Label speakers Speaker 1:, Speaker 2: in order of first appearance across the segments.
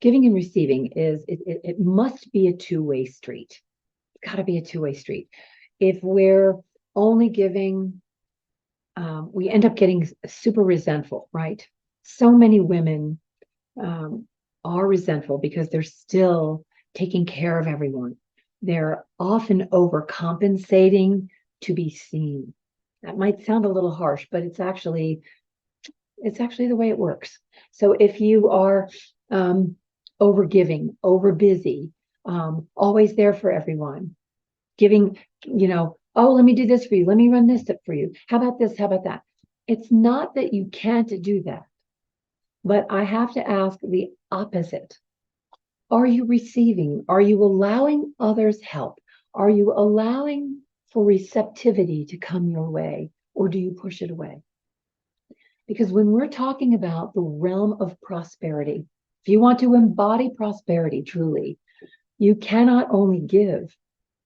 Speaker 1: giving and receiving it must be a two-way street. It's got to be a two-way street. If we're only giving, we end up getting super resentful, right? So many women are resentful because they're still taking care of everyone. They're often overcompensating to be seen. That might sound a little harsh, but it's actually the way it works. So if you are over giving, over busy, always there for everyone, giving, oh, let me do this for you. Let me run this up for you. How about this? How about that? It's not that you can't do that, but I have to ask the opposite. Are you receiving? Are you allowing others help? Are you allowing for receptivity to come your way, or do you push it away? Because when we're talking about the realm of prosperity, if you want to embody prosperity truly, you cannot only give.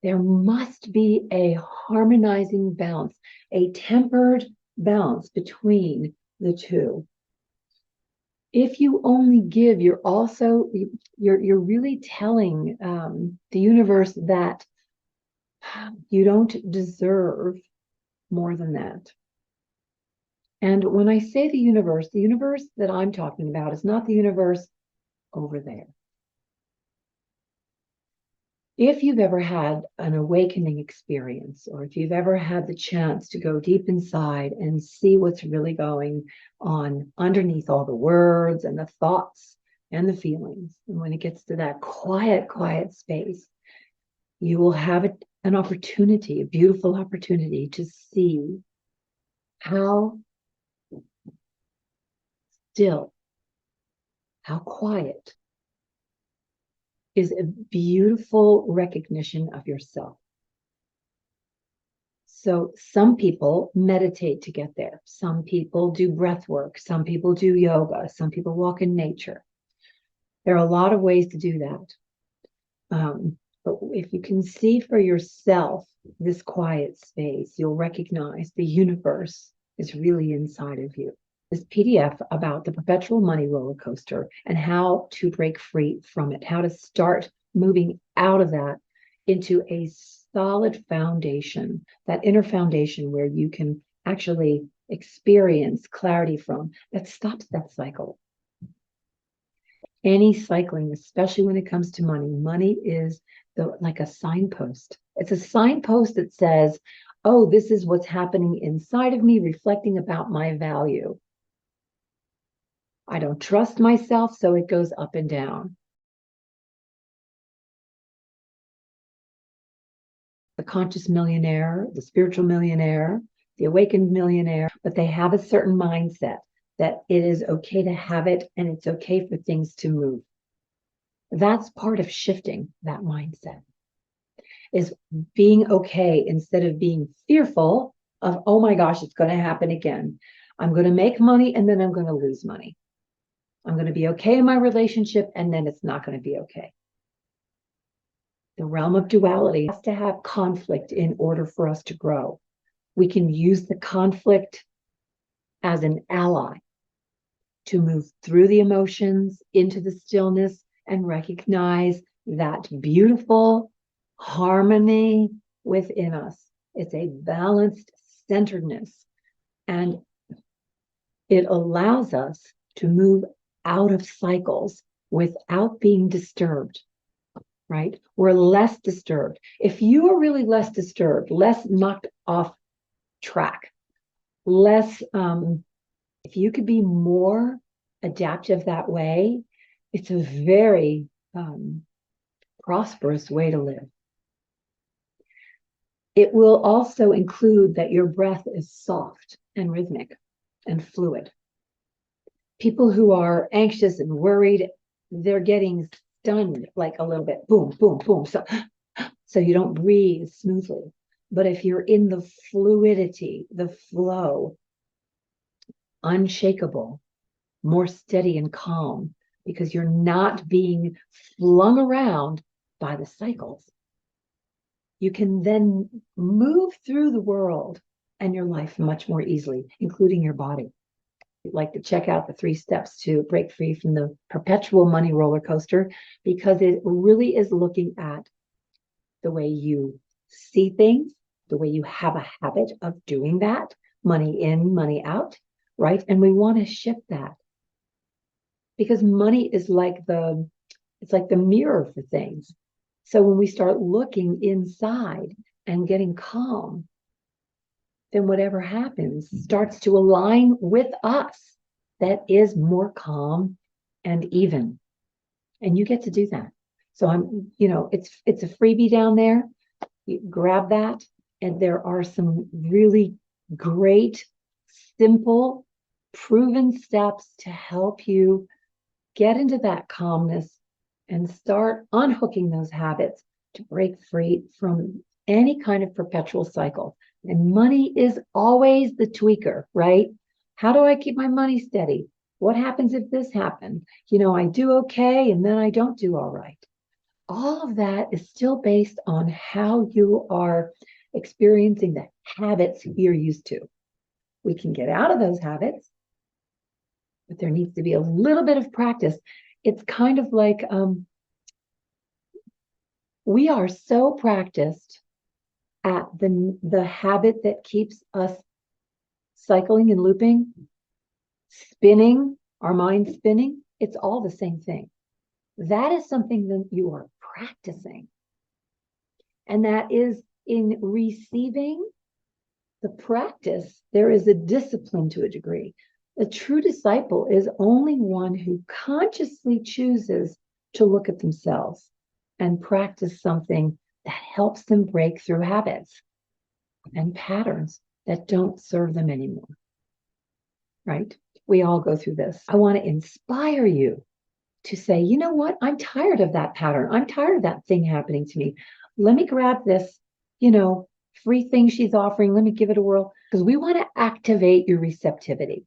Speaker 1: There must be a harmonizing balance, a tempered balance between the two. If you only give, you're really telling the universe that you don't deserve more than that. And when I say the universe that I'm talking about is not the universe over there. If you've ever had an awakening experience, or if you've ever had the chance to go deep inside and see what's really going on underneath all the words and the thoughts and the feelings, and when it gets to that quiet space, you will have an opportunity, a beautiful opportunity to see how still, how quiet is a beautiful recognition of yourself. So some people meditate to get there. Some people do breath work. Some people do yoga. Some people walk in nature. There are a lot of ways to do that. But if you can see for yourself this quiet space, you'll recognize the universe is really inside of you. This PDF about the perpetual money roller coaster and how to break free from it, how to start moving out of that into a solid foundation, that inner foundation where you can actually experience clarity from, that stops that cycle. Any cycling, especially when it comes to money, money is like a signpost. It's a signpost that says, oh, this is what's happening inside of me, reflecting about my value. I don't trust myself, so it goes up and down. The conscious millionaire, the spiritual millionaire, the awakened millionaire, but they have a certain mindset that it is okay to have it and it's okay for things to move. That's part of shifting that mindset, is being okay instead of being fearful of, oh my gosh, it's going to happen again. I'm going to make money and then I'm going to lose money. I'm going to be okay in my relationship and then it's not going to be okay. The realm of duality has to have conflict in order for us to grow. We can use the conflict as an ally to move through the emotions into the stillness and recognize that beautiful harmony within us. It's a balanced centeredness, and it allows us to move out of cycles without being disturbed, right? We're less disturbed. If you are really less disturbed, less knocked off track, less, if you could be more adaptive that way, it's a very prosperous way to live. It will also include that your breath is soft and rhythmic and fluid. People who are anxious and worried, they're getting stunned like a little bit, boom, boom, boom. So you don't breathe smoothly. But if you're in the fluidity, the flow, unshakable, more steady and calm, because you're not being flung around by the cycles, you can then move through the world and your life much more easily, including your body. like to check out the 3 steps to break free from the perpetual money roller coaster, because it really is looking at the way you see things, the way you have a habit of doing that, money in, money out, right? And we want to shift that, because money is like it's like the mirror for things. So when we start looking inside and getting calm, then whatever happens starts to align with us. That is more calm and even. And you get to do that. So it's a freebie down there. You grab that, and there are some really great, simple, proven steps to help you get into that calmness and start unhooking those habits to break free from any kind of perpetual cycle. And money is always the tweaker, right? How do I keep my money steady? What happens if this happens? I do okay, and then I don't do all right. All of that is still based on how you are experiencing the habits you're used to. We can get out of those habits, but there needs to be a little bit of practice. It's kind of like we are so practiced at the habit that keeps us cycling and looping, spinning, our mind spinning. It's all the same thing. That is something that you are practicing. And that is in receiving the practice, there is a discipline to a degree. A true disciple is only one who consciously chooses to look at themselves and practice something that helps them break through habits and patterns that don't serve them anymore. Right? We all go through this. I want to inspire you to say, you know what? I'm tired of that pattern. I'm tired of that thing happening to me. Let me grab this, free thing she's offering. Let me give it a whirl, because we want to activate your receptivity.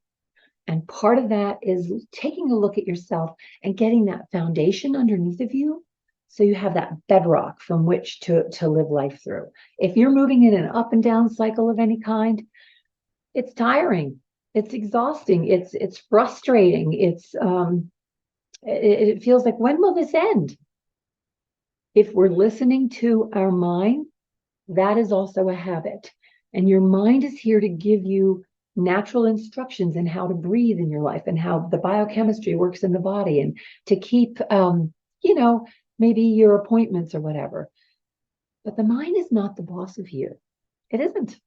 Speaker 1: And part of that is taking a look at yourself and getting that foundation underneath of you, so you have that bedrock from which to live life through. If you're moving in an up and down cycle of any kind, it's tiring. It's exhausting. It's frustrating. It feels like, when will this end? If we're listening to our mind, that is also a habit. And your mind is here to give you natural instructions in how to breathe in your life and how the biochemistry works in the body, and to keep, maybe your appointments or whatever. But the mind is not the boss of you. It isn't.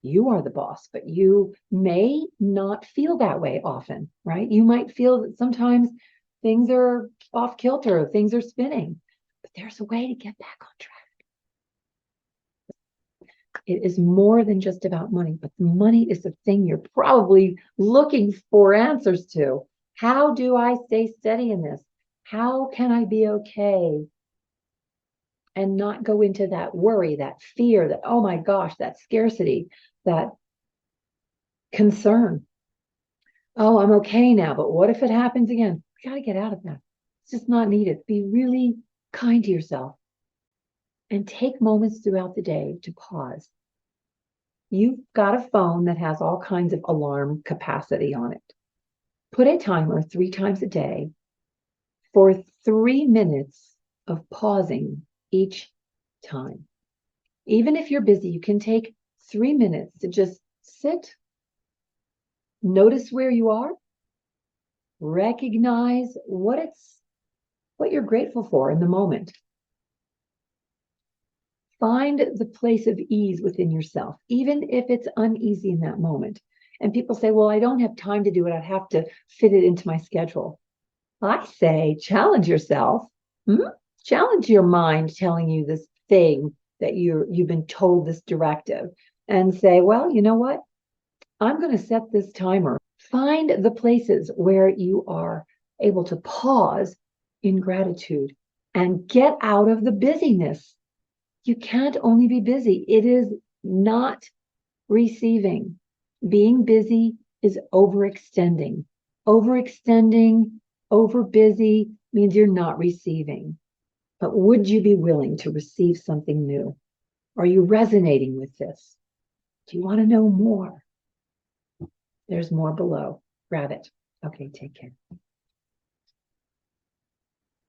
Speaker 1: You are the boss, but you may not feel that way often, right? You might feel that sometimes things are off kilter, things are spinning, but there's a way to get back on track. It is more than just about money, but the money is the thing you're probably looking for answers to. How do I stay steady in this? How can I be okay and not go into that worry, that fear, that, oh my gosh, that scarcity, that concern? Oh, I'm okay now, but what if it happens again? We got to get out of that. It's just not needed. Be really kind to yourself and take moments throughout the day to pause. You've got a phone that has all kinds of alarm capacity on it. Put a timer 3 times a day for 3 minutes of pausing each time. Even if you're busy, you can take 3 minutes to just sit, notice where you are, recognize what you're grateful for in the moment. Find the place of ease within yourself, even if it's uneasy in that moment. And people say, well, I don't have time to do it. I'd have to fit it into my schedule. I say, challenge yourself. Challenge your mind telling you this thing that you've been told, this directive, and say, well, you know what? I'm going to set this timer. Find the places where you are able to pause in gratitude and get out of the busyness. You can't only be busy. It is not receiving. Being busy is overextending. Overextending, over busy means you're not receiving. But would you be willing to receive something new? Are you resonating with this? Do you want to know more? There's more below. grab it. Okay, take care.